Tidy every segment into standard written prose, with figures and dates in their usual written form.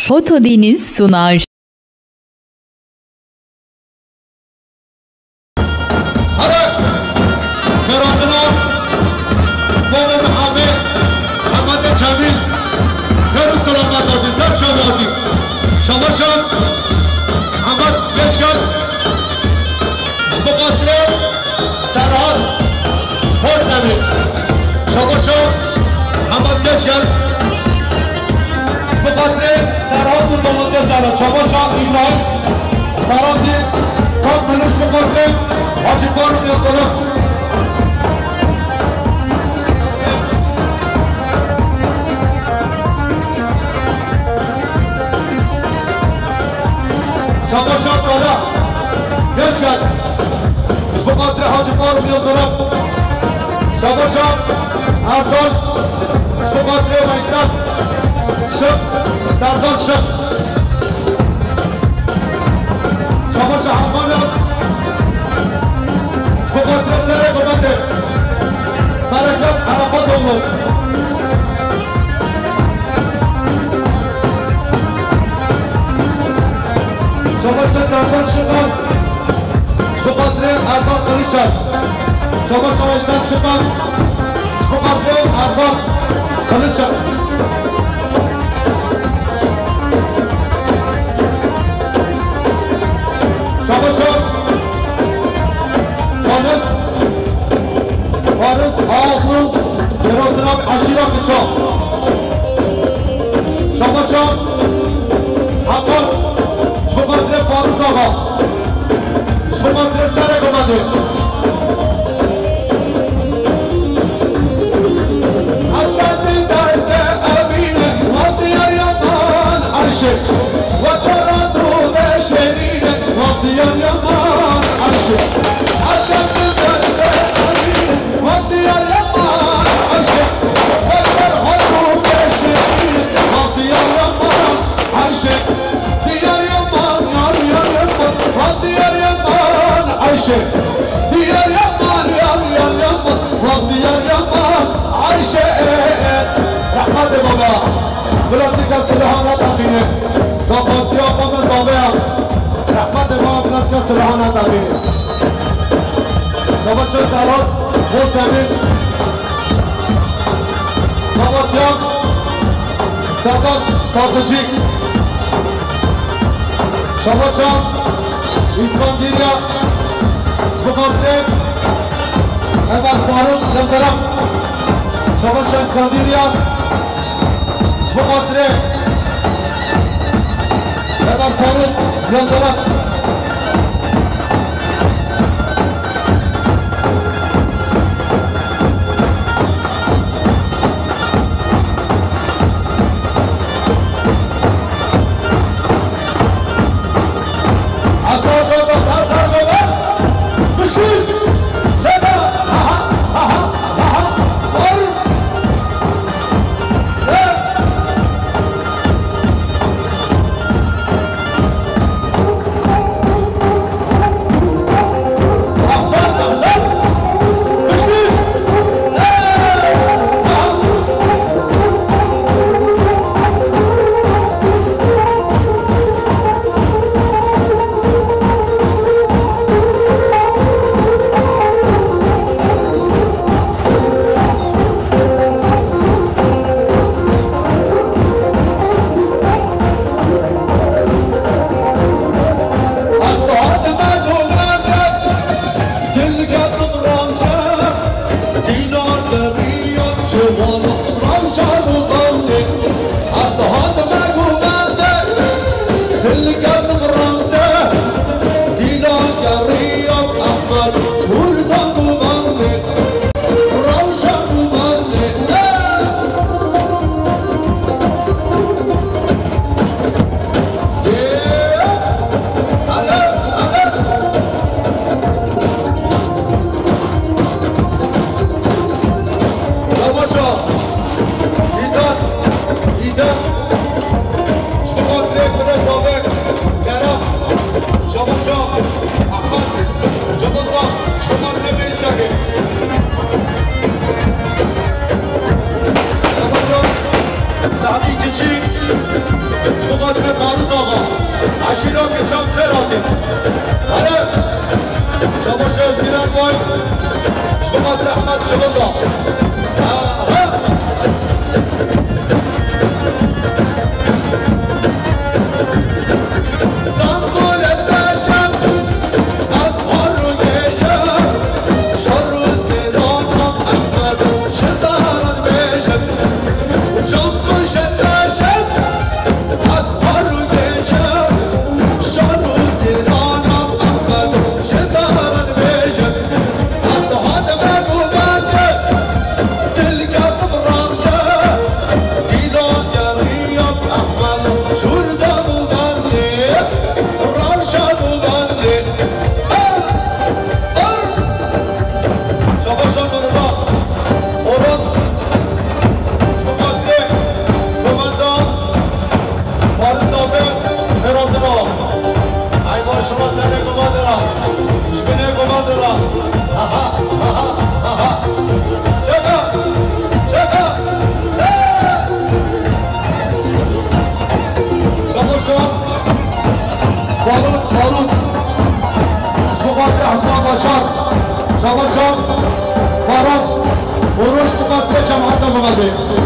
Fotodeniz sunar. Çabaşan İbrahim Karanti Sat Meluş Mukarrem Hacı Faruk Yıldırım Çabaşan Kala Gençler Mukarrem Hacı Faruk Yıldırım Çabaşan Erdoğan Mukarrem Aysat Şık Serdan Şık Çamaşır Hammanı Sokaklarına komandı Tarakat Arafatoğlu Çamaşır Serdan Şıkman Sokakları Erdoğan Kılıçay Çamaşır Aysat Şıkman Sokakları Erdoğan Kılıçay Varız Ağlı Yaradınam Aşira Kıçak Şamaşan Hakan Şumadre Farız Ağa Şumadre Sare Komadı Aslanın derde evine Vadiyar yaman aşık Vataradu ve şerine Vadiyar yaman aşık Aslanın derde evine Vadiyar yaman aşık Vataradu ve şerine Vadiyar yaman aşık Diyar yaman yar yar yaman Vadiyar yaman aşık Diyar yaman yar yar yaman Vadiyar yaman aşık Rahmet baba Bıraktık silahına tabini Kafası yapmamız babaya Rahmet baba bıraktık silahına tabini Savaşçı Serhat Bozdemin Sabatyan Serdan Sadıcık Savaşan İskandilya Sumatri Ömer Faruk Yıldırım Savaşan İskandilya Sumatri Ömer Faruk Yıldırım Sabi کچی بخاطر فاروز آقا عشیرا که چم خیراتی بله شباش از گیرن بای بخاطر احمد چبندا شباشان فراد بروش مقدر جماعت مقدر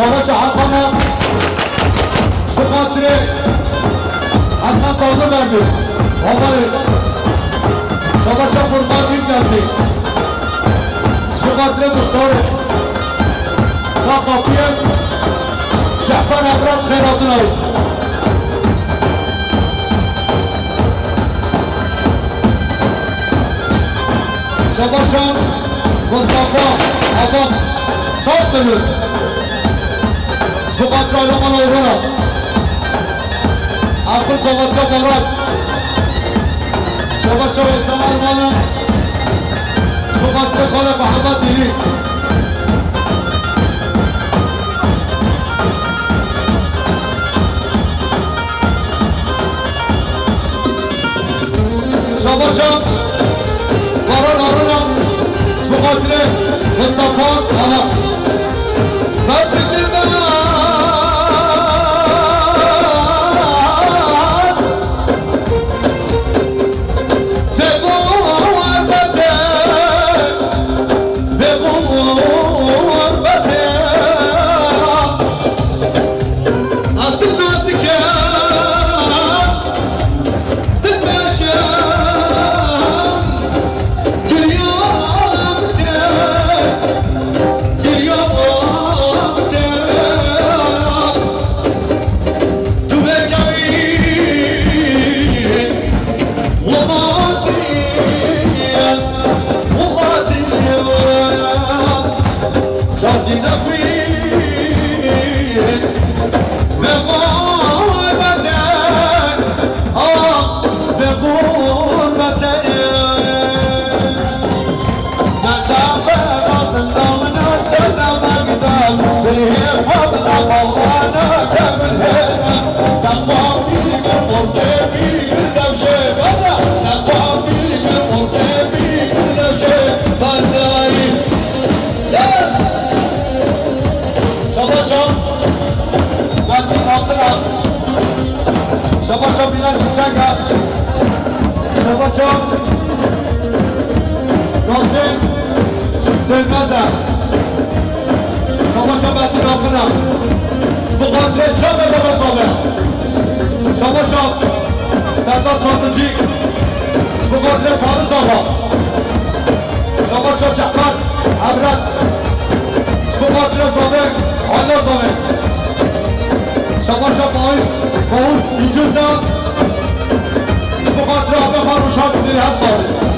شباش حقنا شخاطر حسن قاضي بردي والله شباش قربان يبنسي شخاطر دكتور قاقابية جعفر أبراد خيراتنا شباشان مصطفى عباد صوت ملوك سقاط رایمان آورا اپل سقاط کا دورات شباش اسلام ارمانم سقاط کا کار محمد دیری شباشم باران آرونم سقاط مصطفى آها بس فکر Geliyor بینم چیچک هست شباشا نازم سرمزم شباشا بدی ناکنم بقدر چه بگه بزابه شباشا سردار ساندجی بقدر پارس آقا شباشا جعفر عبرت بقدر زابه آلا زابه شباشا باوز ایجوزم بقدر آبه خاروشان زیر هست زابه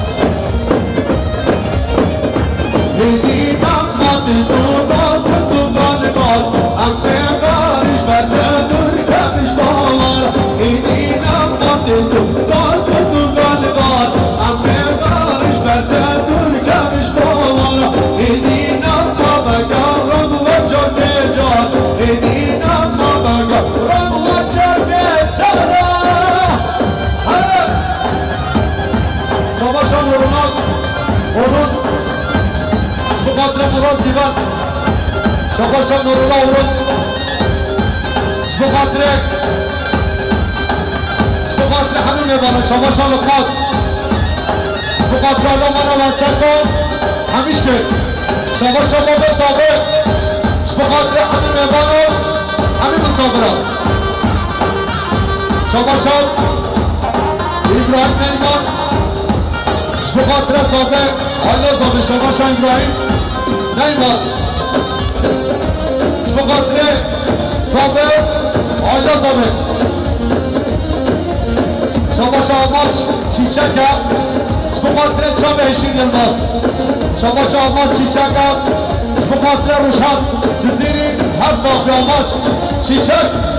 دیدم ماده دو باز دوگان باد امه بارش برده دور کمش دار دیدم ماده دو باز دوگان باد امه بارش برده دور کمش دار دیدم ما بگرم و جاده جار دیدم ما بگرم و جاده جار شباشا مرونات مرون بقدر مراد دیوان شباشا نورولا ورون بقدر همین میبانه شباشا لقات بقدر آلا منا منصر کن همیشه شباشا ما به زابه بقدر همین میبانه همین مصابره شباشا ابراهیم نیمان بقدر زابه آلا زابه شباشا ابراهیم نیمان بقدر زابه آلا زابه شباشا آماج چیچکه بقدر چابه هشین یلماز شباشا آماج چیچکه بقدر روشن جزیری هر زابه آماج چیچک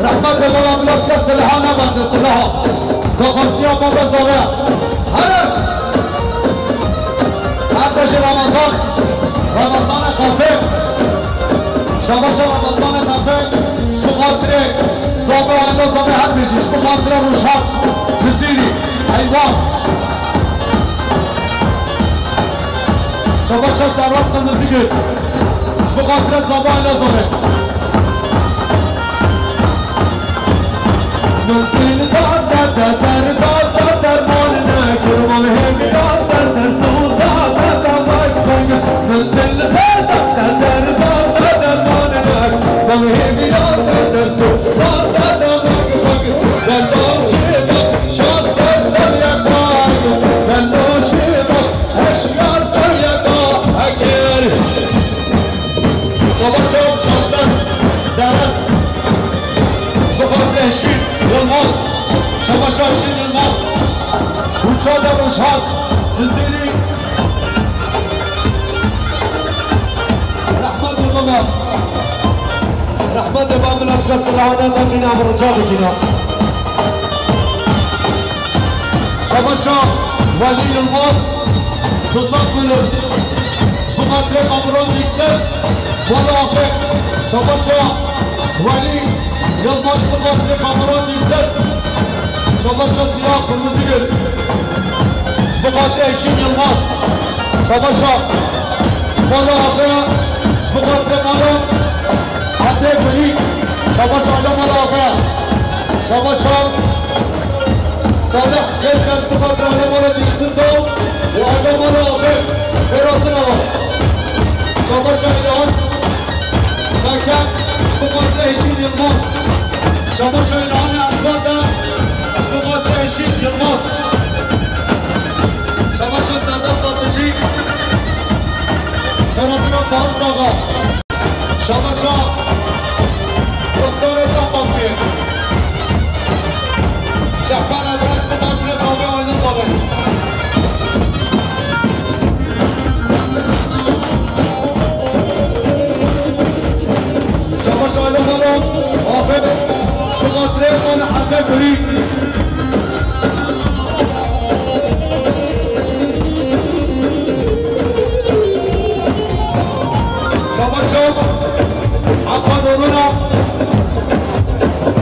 رحمت بلا ملت که سلاحا نبنده سلاحا داغانسی ها با بزاره هره حدش رمضان خافه شباشا رمضان خافه شبقاتره زابه آنده زابه هر بشی شبقاتره روشن جزیری حیوان شباشا سرات قندزی گرد شبقاتره زابه آنده زابه دل داد در مال نکر مال همی داد در سر سوزا در مایک بنگ دل داد در مال نکر مال همی داد در سر سوزا در مایک بنگ دل شیدا شاد در یکا دل شیدا اشیار در یکا اکر شباشا شاد زرد بخواد شیر یلماز شباشا شیر یلماز بوچا در روشاد جزیری رحمت القمر رحمت بابل اتخص العادة تمرين عبر رجالكنا شباشا ولي يلماز تصاد منه شبقاتر قمران ديكسس ولا آخر شباشا ولي يلماز بقاتر قمران ديكسس شباشا سياق المزيقر شبقاتر هشيم يلماز شباشا ولا آخر شبقاتر مالو حتى بريك شباشا على ولا آخر شباشا صالح كيش بقاتر على ولا ديكسس وعلى ولا آخر خيراتنا شباشا إلهان مكان شبقاتر هشيم يلماز شباشا إلهان أسفاردا شبقاتر هشيم يلماز شباشا سردار ساندجی خیراتنا فارس آقا شباشا دکتر دقاقی جعفر ابرش بقاتر زابه آله زابه شباشا آله مالو آخر بقاتر مال حقه برید حقا نورونا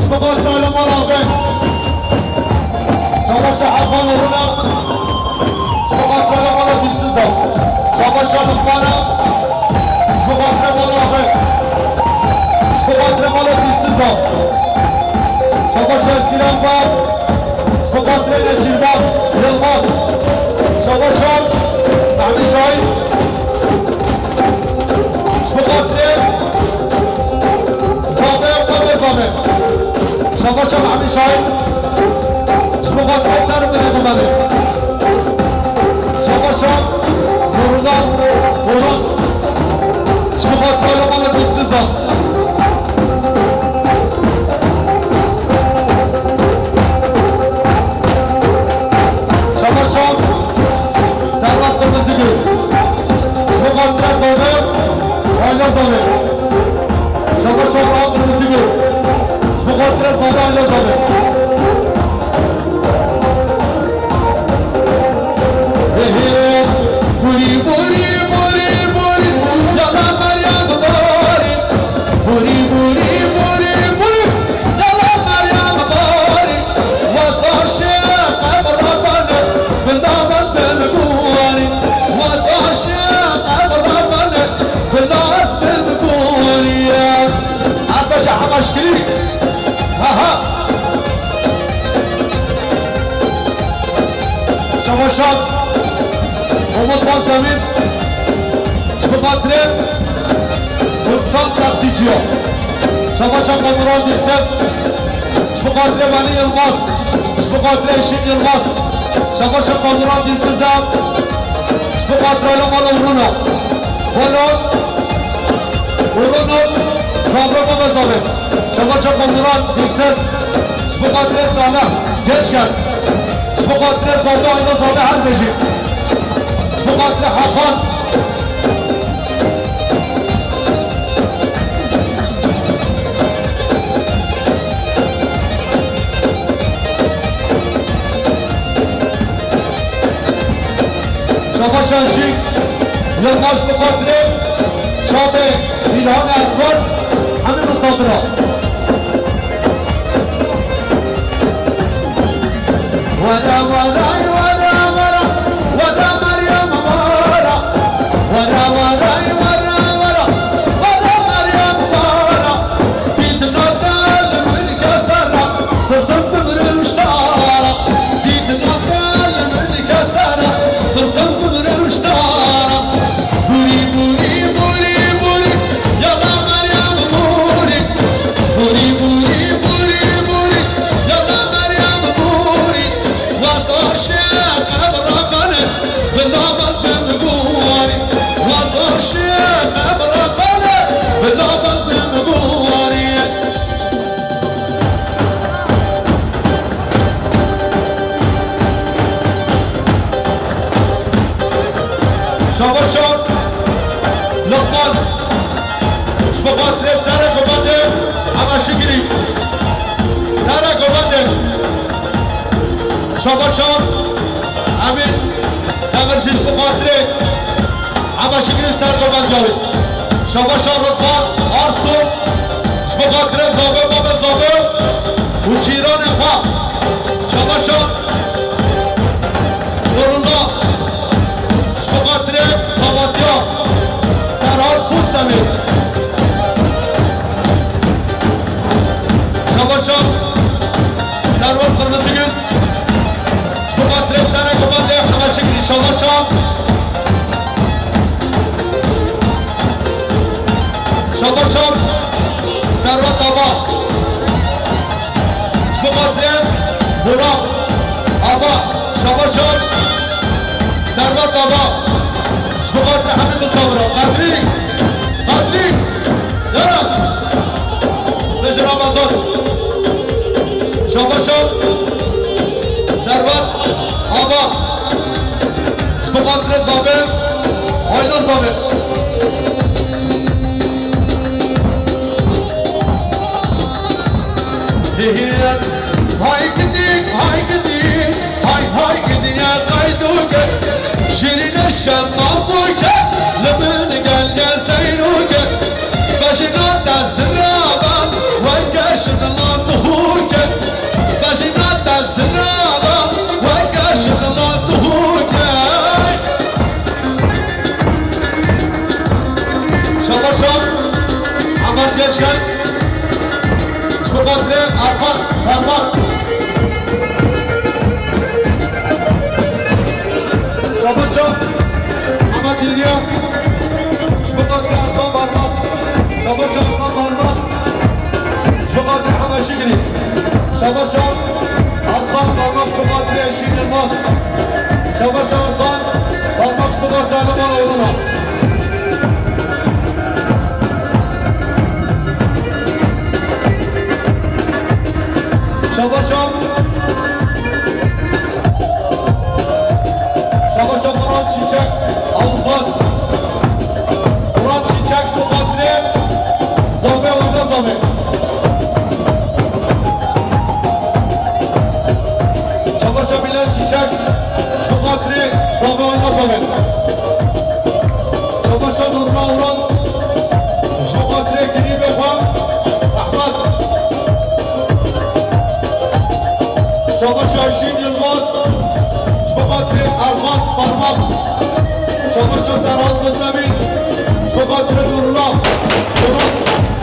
شبقاتر على مرابع شباشا حقا نورونا شبقاتر على مرابع ديكسزا شباشا نخبانا شبقاتر اشکری ها ها شماشان امید باز زمین شباتره Ursal Taksiciyo Şabaşan Kamuran Dilsiz Şubakatire Veli Yılmaz Şubakatire Eşim Yılmaz Şabaşan Kamuran Dilsiz'den Şubakatire Lamalı Uruna Urun'un Sabrama ve Zabit Şabaşan Kamuran Dilsiz Şubakatire Salih Gençken Şubakatire Zavda Ayna Zavda Herbeşik Şubakatire Hakan Şabaşanşik, Yılmaz Mukadre, Şabe, İlhan Esvar, Hamid Musadra. Vada vada vada vada, vada Meryem vada, vada vada vada vada, vada Meryem vada. Didna kalbin kesara, kızım rüştara. Didna kalbin kesara, kızım Şabaşan, Lokman, Şubakatire Sara Gobade, Amaşigiri, Sara Gobade, Şabaşan, Amin, Demirci Şubakatire, Amaşigiri Sara Gobade, Şabaşan Lokman, Arsu, Şubakatire Zabe Baba Zabe, Uçiran Efa, Şabaşan, Urunda, Şubakatire Sabatya Serhat Bustami Şabaşan Serhat Kırmızıgül Şubakatire Sara Gobade Hamaşikri Şabaşan Şabaşan Serhat Aba Şubakatire Burak Aba Şabaşan Servat Baba, Şubakatire Hamid Musadra, Kadri, Yara, Beşir Ramazan, Şabaşan, Servat Baba, Şubakatire Zabe, Ayna Zabe. Hay gidin, hay gidin ya kayduke. Şirin eşkem mahbuke, lebin gel seyruke. Başına da ziraban, ve geçidilan duhuke. Başına da ziraban, ve geçidilan duhuke. Şabaşan, Ahmet Geçken, Şubakatire Arkan, Parmak. Şabaşan, Ahmet Yediya, Şubakatire Arkan Parmak, Şabaşan Arkan Parmak, Şubakatire Hamaşigiri, Şabaşan Arkan Parmak, Şubakatire Eşim Yılmaz, Şabaşan Arkan Parmak, Şubakatire Lamalı Oğluna. Şabaşan Murat Çiçek Avukat Murat Çiçek Şubakatire Zabe Orda Zabe Şabaşan Bilal Çiçek Şubakatire Zabe Orda Zabe Şabaşan Urna Uran Şubakatire Kiri Befam Ahmet Şabaşan Şin Yılmaz Şubakatire Arkan Parmak Şabaşan Serhat Kızlamin Şubakatire Nurullah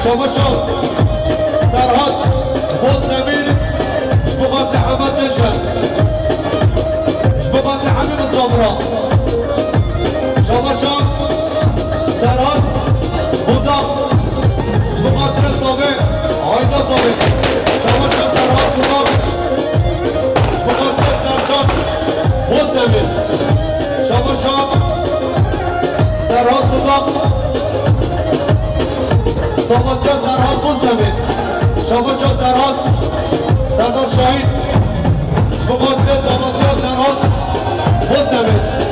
Şabaşan Serhat خاطر ثابت آیدا ثابت شما شب سرحال بودم به خاطر سرجان بوز نمید شما شب سرحال بودم سامانجان سرحال بوز نمید شما شب سرحال سردار شاهین به خاطر سامانجان سرحال بوز نمید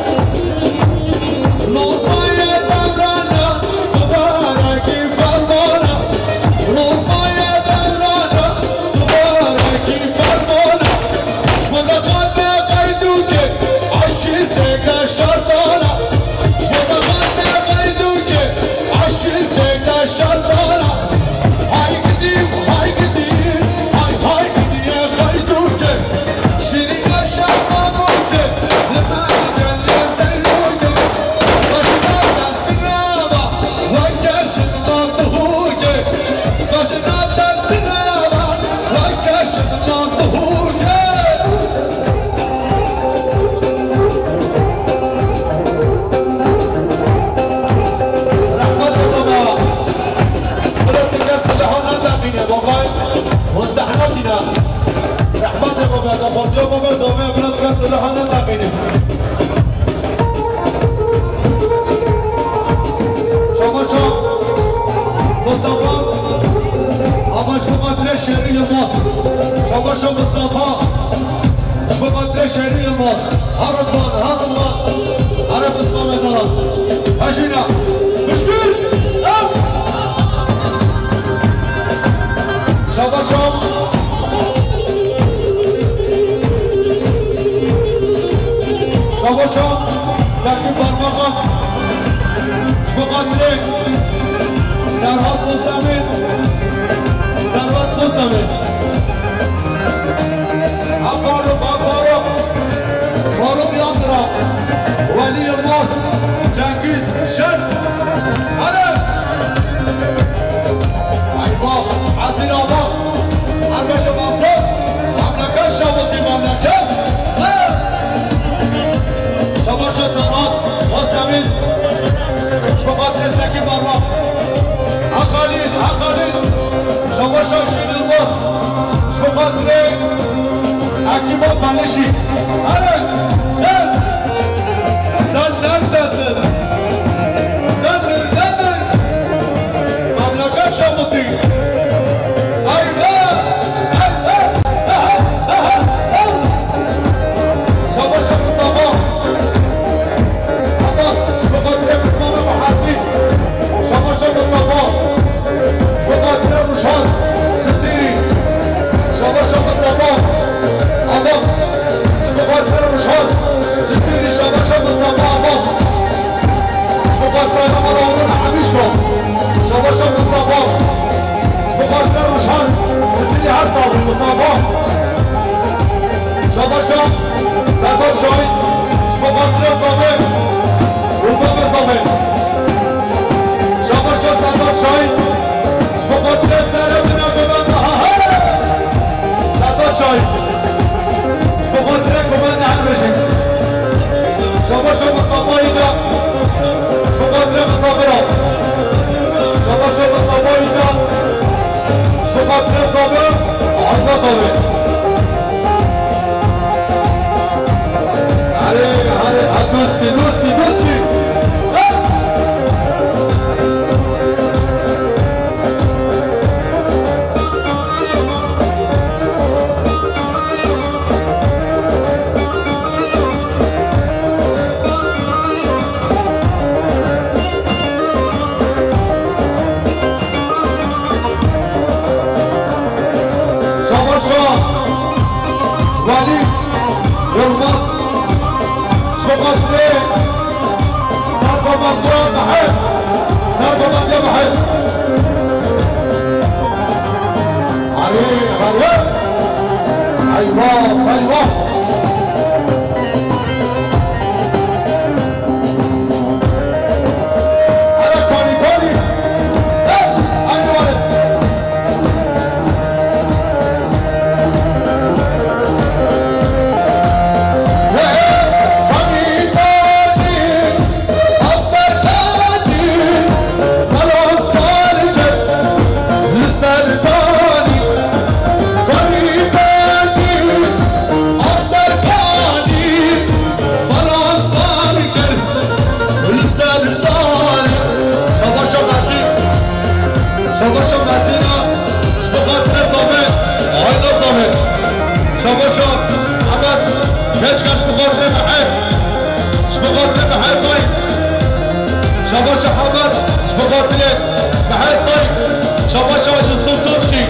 شاباش یوسف دوستی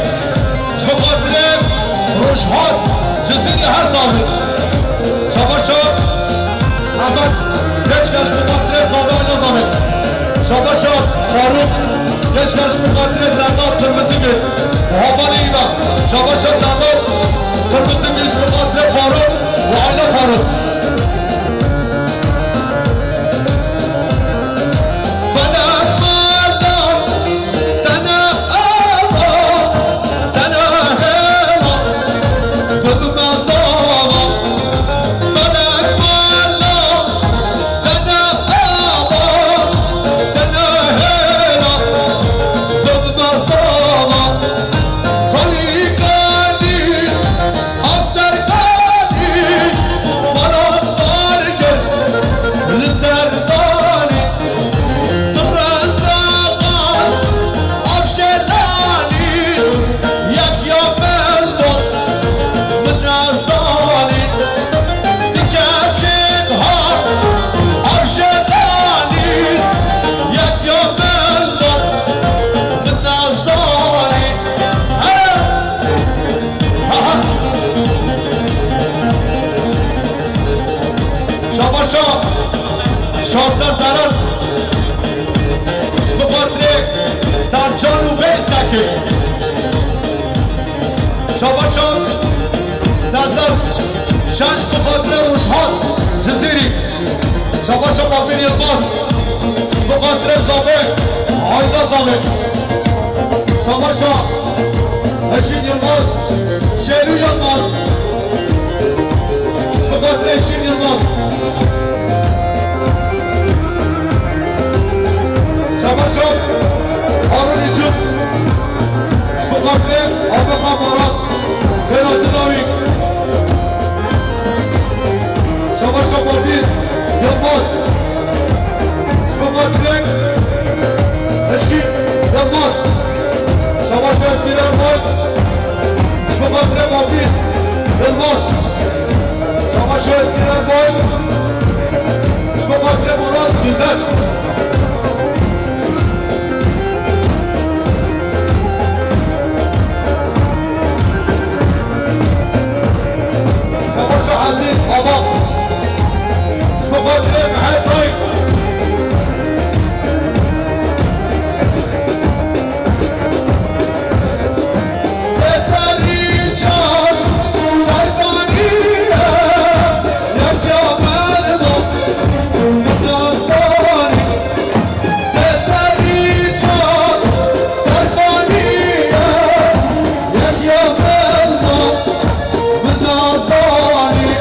بخاطر روشهات جزیره هر زامن شاباش احمد گشگش بخاطر زابه نظامن شاباش فاروق گشگش بخاطر زنداد قرمزی بید محافل اینا شاباش زنداد قرمزی بید بخاطر فاروق و آینا فاروق شانسر زران بخاطر سرجان و بیستکی شاباشان سرزر شنش بخاطر روشهات جزیری شاباشان بافین یلماز بخاطر زامه آیدا زامه شاباشان اشین یلماز شیرو یلماز بخاطر اشین یلماز شاباشان هارون ایچوز شبخاطر آبه خمارات فراد ناوی شاباشان بابیر یلماز شبخاطر اشید یلماز شاباشان زیران باید شبخاطر بابیر یلماز شاباشان زیران باید شبخاطر مراد گیزش عزيز بابا شبخاطر محمد طيب سيساري شان سيطانية يبقى مالبو متنصاري سيساري شان سيطانية يبقى مالبو متنصاري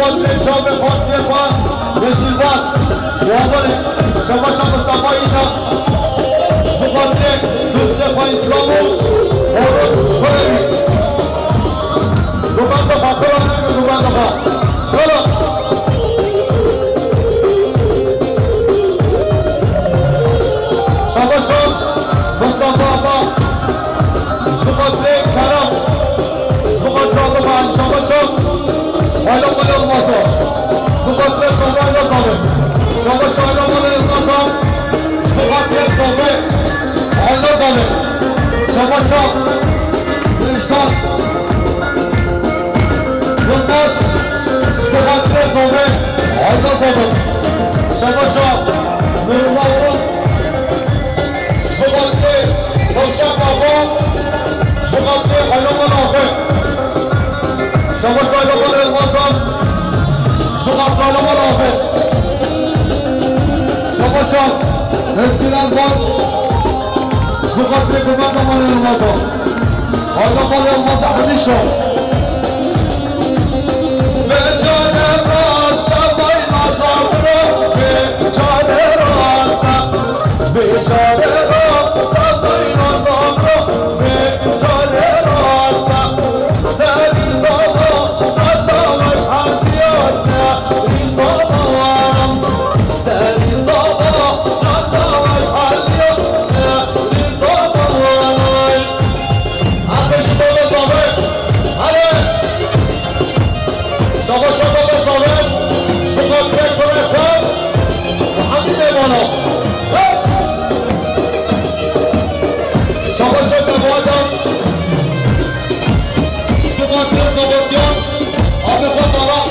بخاطر شام خاطر فان رشیدان وابل شما مصطفی اینا بخاطر دوست پای اسلامو اور خوری دوباره خاطر نه دوباره چلو شما مصطفی آقا بخاطر کرم بخاطر آقا شما حالا مال الماسا بخاطر صبح نظامه شما شایلا مال نظام بخاطر صبح حال نظامه شما شام رشتان دنباز بخاطر صبح حال نظامه شما شام نرماون بخاطر خوشم آقا بخاطر حالا مال آقا شما شایلا مال الماسا بخاطر حالا مال آقا شما شام رسیدن بان بخاطر کمک مال الماسا حالا مال الماسا همیشه به جان راست بای مردم رو به جان راست به جان راست بای مردم رو به جان راست سری زادا مردم حدیث سری زادا سری زادا مردم حدیث سری زادا آتش بالا زاوه آره شما شما بزاوه شما بکنه خب همین بالا شما شما بادم شما بزاوتیان آب خود بالا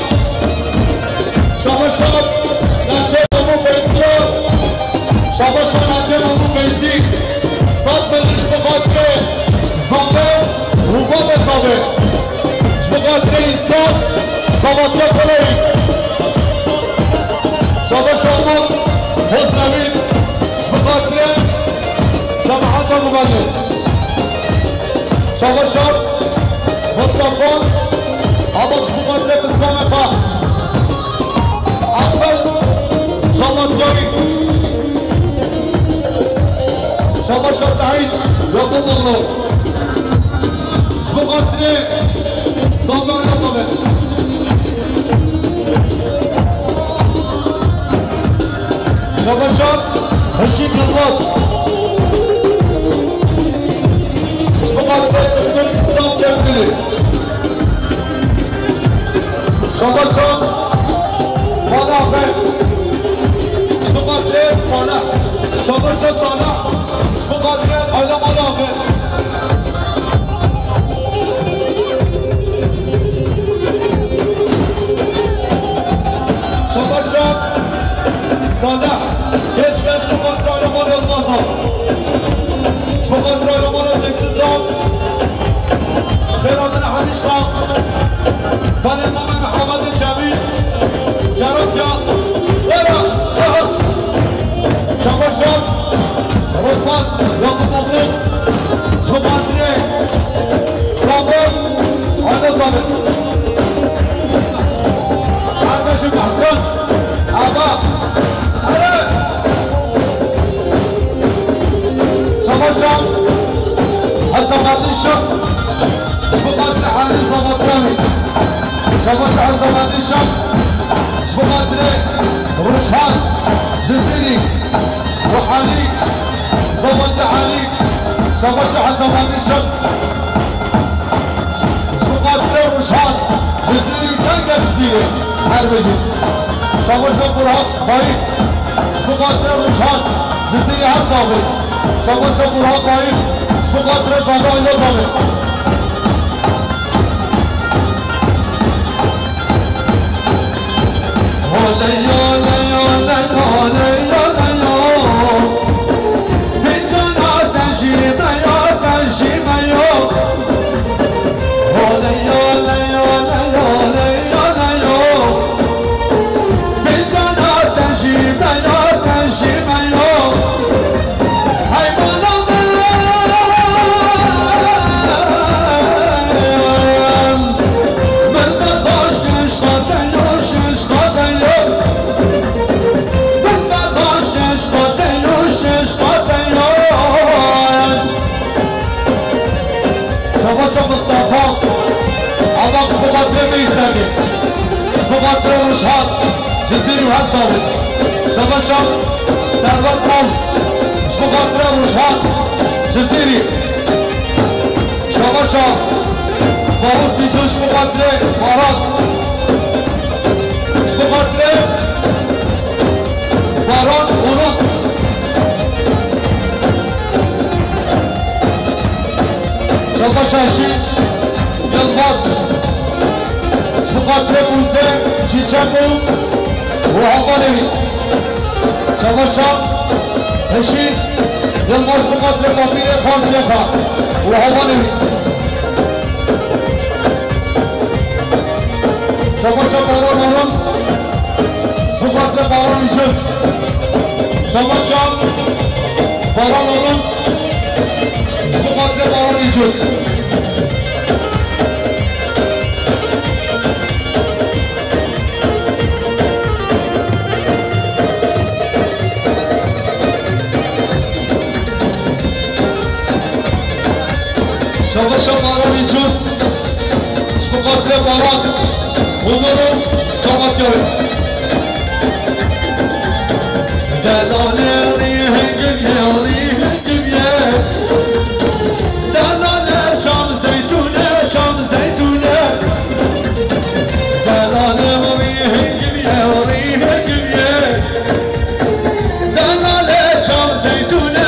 شما شما نچه نمو فیسیان شما شما نچه نمو فیسی سات بلیش بخاطر زاوه روبا بزاوه بخاطر ایسان زاوتیا کلایی شما شما حسنوید بخاطر جماعت مبنه شما شما مصطفان آباش بخاطر بسلام خواه اول زاوتیایی شما شما سعید یاکوب اغلو بخاطر زاوه نظامه شما شما رشید نظام بخاطر دکتر اسلام کمدلی شما شما خانه بخاطر خانه شما شما خانه بخاطر آیلا مالا شما شما ساده هیچ کس بخاطر آیلا مالا المازا بخاطر آیلا مالا دکسزان برادر حمیش خان و امام محمد جمیل گرانجا برا شما شما رضوان یاکوب اغلو بخاطر زابر آیلا زابر عربش محسن آبا آره شما شما عزماتی شم بخاطر حالی زابطرمی شما شما عزماتی شم بخاطر روشان جزیری روحانی زابط حالی شما شما عزماتی شم بخاطر روشان جزیری کنگ جزیری هر بجید شما شما برهان باید بخاطر روشان جزیری هر زابط شما شما برهان باید بخاطر زابط آیلا زابط شباشا مصطفى عماق بخاطر میزنی بخاطر روشان جزیری و هم ثابت شباشا ثروت مال بخاطر روشان جزیری شباشا باوسی جوش بخاطر باران بخاطر باران اونو شباشاشی یلباز بخاطر بوزه چیچکو و هوانوی شباشا هشی یلباز بخاطر مابیر خانزیخا و هوانوی شباشا باران بخاطر باران ایجز شباشا باران بخاطر باران ایجز شباشا باران ایجز بخاطر باران اونورو صحبت کرد دلاله ریهنگم یه دلاله شام زیتونه دلاله ریهنگم یه دلاله شام زیتونه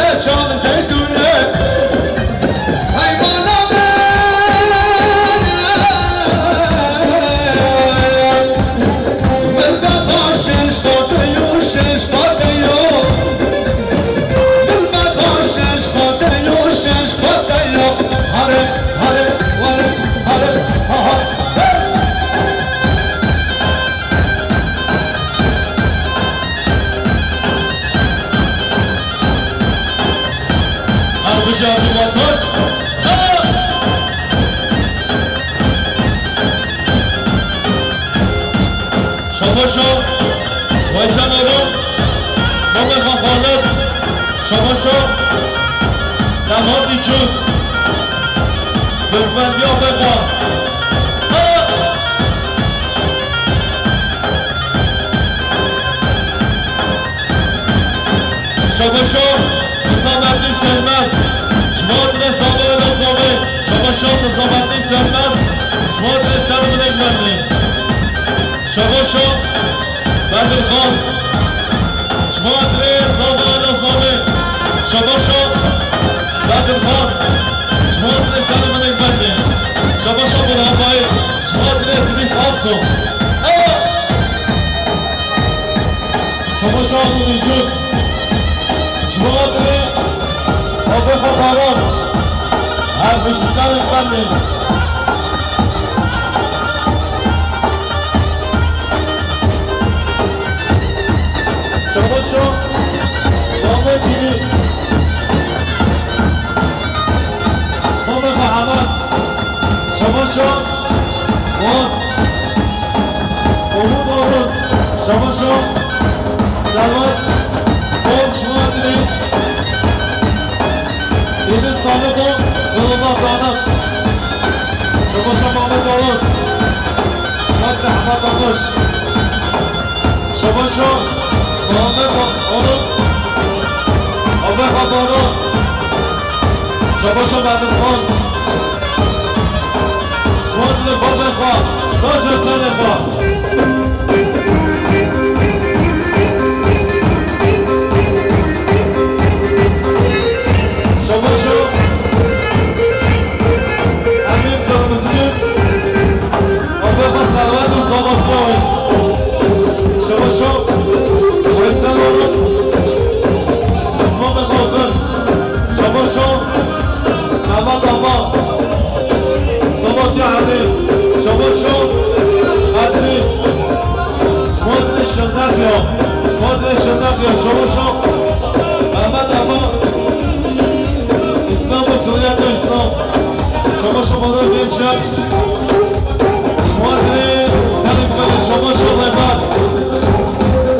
شباشا وایسان آروم محمد خان خالد شباشا نماد ایچوز برفندی ها بخواه شباشا نظامتی سلمز شماد نظامه شباشا نظامتی سلمز شماد سلمه نگمنی شباشا بدر خان شماد نظامه شباشا بدر خان شماد سلمه نگمنی شباشا برهانبایی شماد دریس آبسو شباشا نویجوز شماد آبه خباران هر بشیزن نگمنی شباشا نامه دیری نامه محمد شباشا باز امود آرون شباشا سلوات بام شما دیری دیمیز طالبا دلما دانم شباشا محمد آرون شما احمد آنوش شباشا محمد آرون آبه خباران شباشا بدر خان شما دل بابه خواه داج رسان خواه شباشا امیر قرمزی آبه خواه سلوت و زابط خواه شباشا وایسان آرون اسمام خاطر شباشا نماد آما زباطی حمید شباشا قدری شما دل شندق یا شباشا محمد آما اسلام و سوریت و اسلام شباشا بادر دیمشب شما دل سلیم کنید شباشا غیبت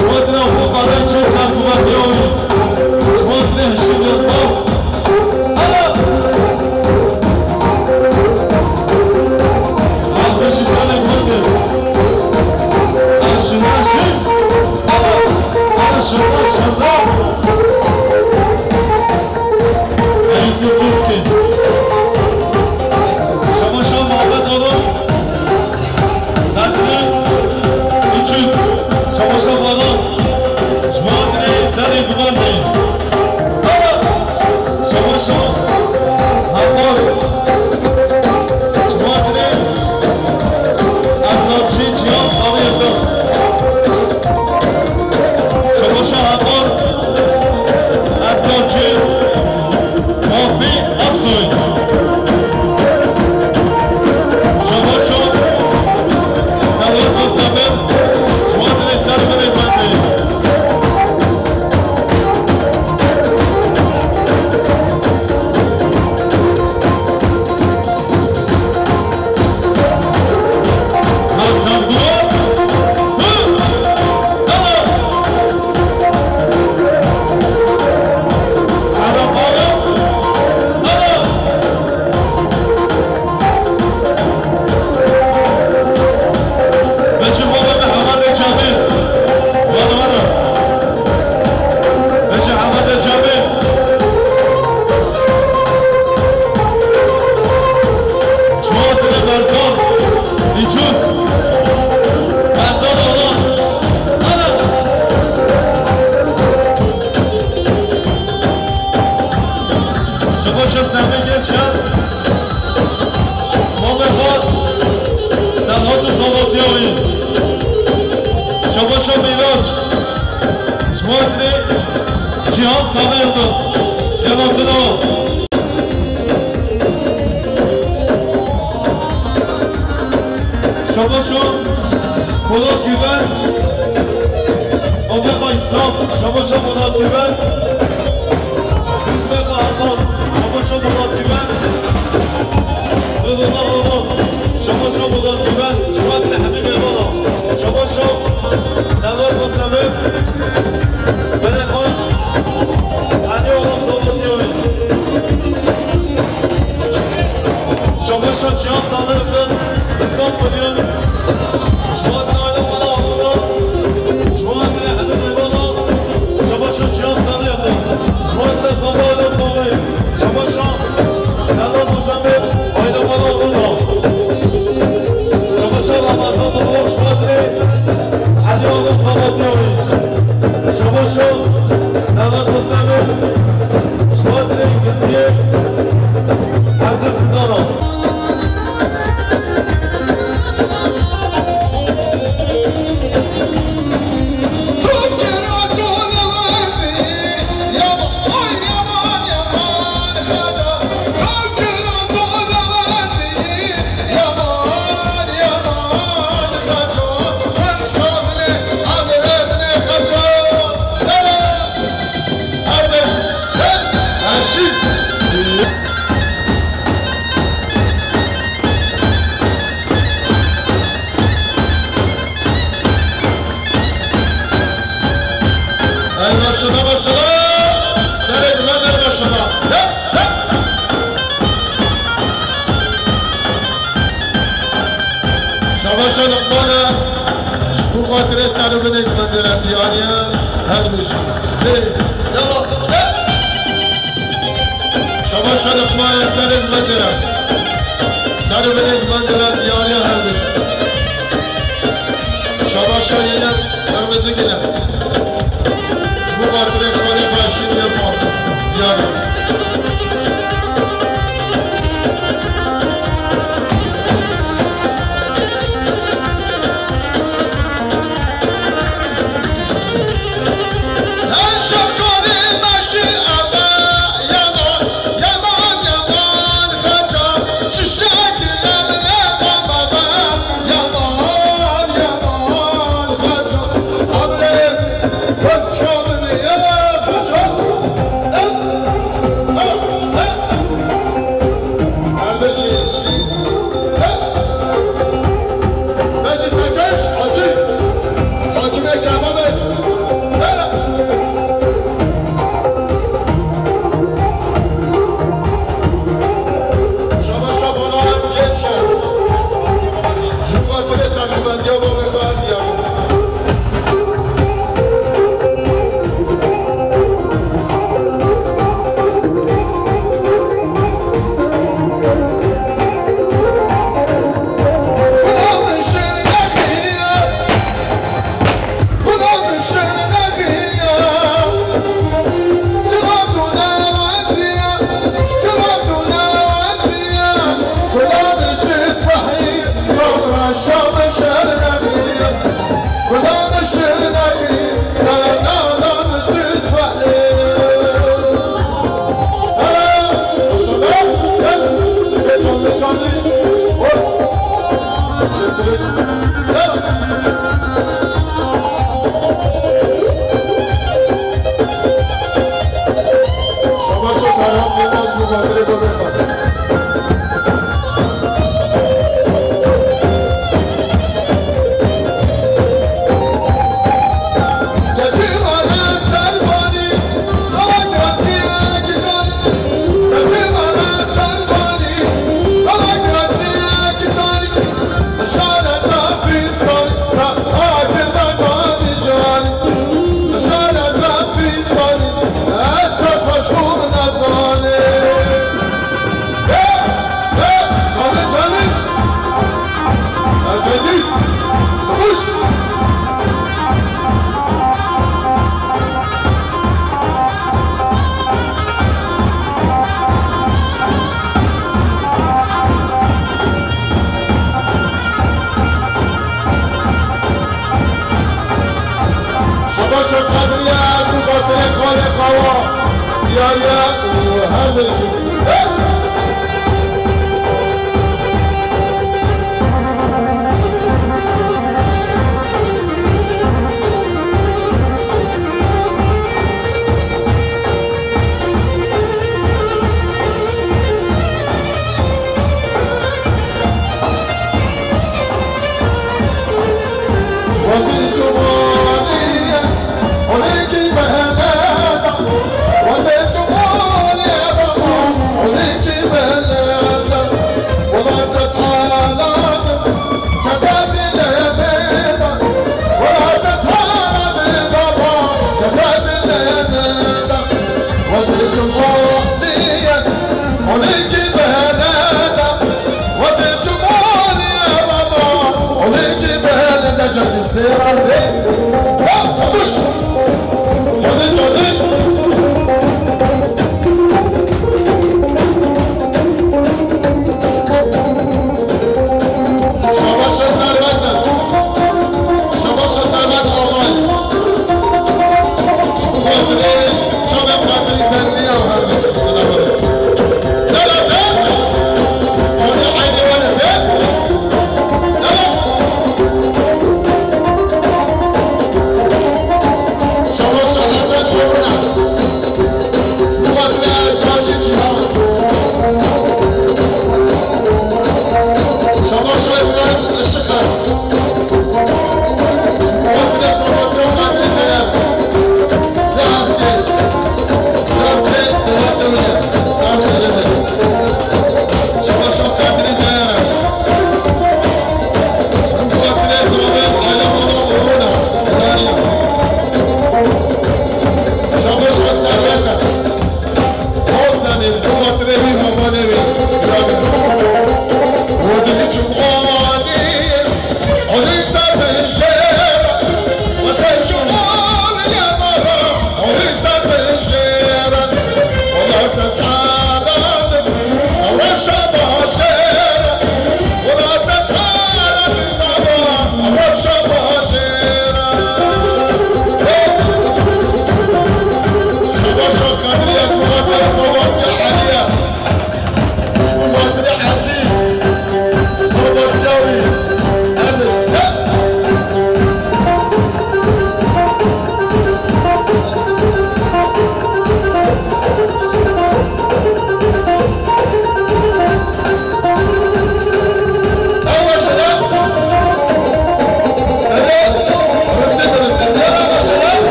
شما دل افو قرار چه سرکوبت یاوی شما دل هشیم یلباف ساده یلدز جوابتنا شما شو مولاد گیبر آقا اسلام شما شو مولاد گیبر دوست قهرمان شما شو مولاد گیبر شما شو مولاد گیبر شما که همه میوانا شما شو سلام مستمر بده خواهی علی آقا صحبت نیوی شما شو چیان ساله کس انسان بودیون شما دنایل مالا آقا شما که همه میوانا شما شو چیان ساله کس شما که صحبت صحبت شما شو سلام مستمر آیل مالا آقا شما شو رمضان بخور شما دلی علی آقا صحبت نیوی شما شو سلام مستمر شما دلی گندیه عزیز دارم شباشا لقمانا شبو خاطره سرو بدهید من در امتحانیه هر میشه یلا شباشا لقمانا سرو بدهید من در امتحانیه هر میشه شباشا یه قرمزه گیره شبو خاطره خانه باشید یه پاسه دیاری Yaman yaman yaman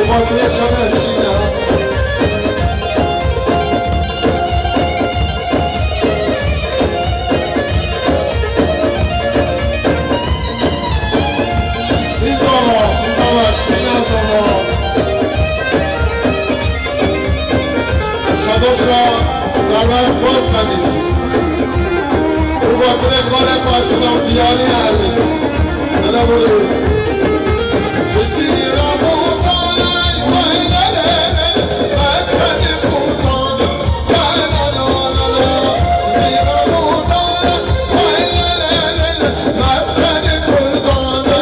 مقاطعه شامل شینه سرور باز کنید او باطن خانه خواستنا و دیاری عربی صدا بروز کسی را بودانه باینه بچکنی خودانه کسی را بودانه باینه بچکنی خودانه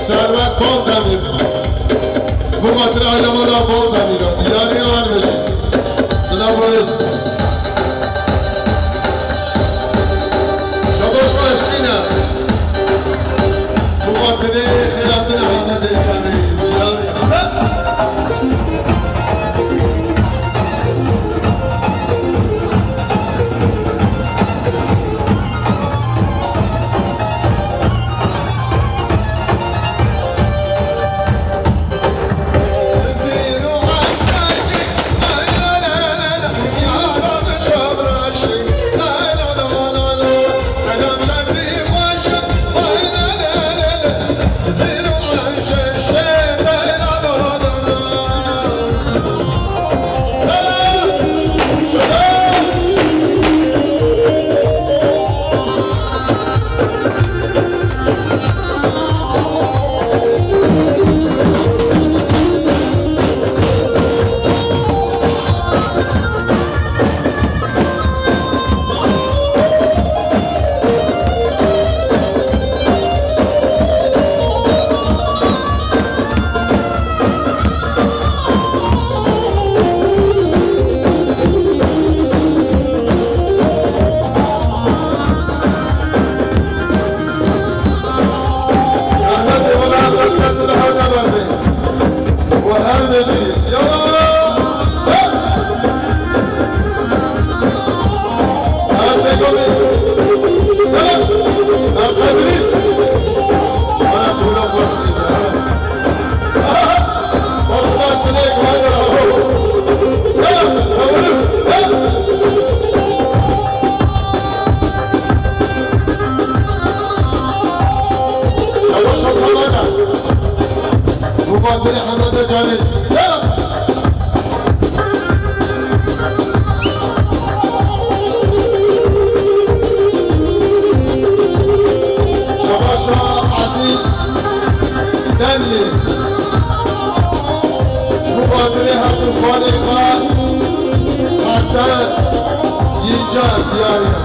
ثروت باب دمید بخاطر آیل ما را باب دمید دیاری آن بشید صدا بارز شباش آشینم بخاطر خیراتن حمد ایفانی دیاری Hasan Yiyeceğiz yani.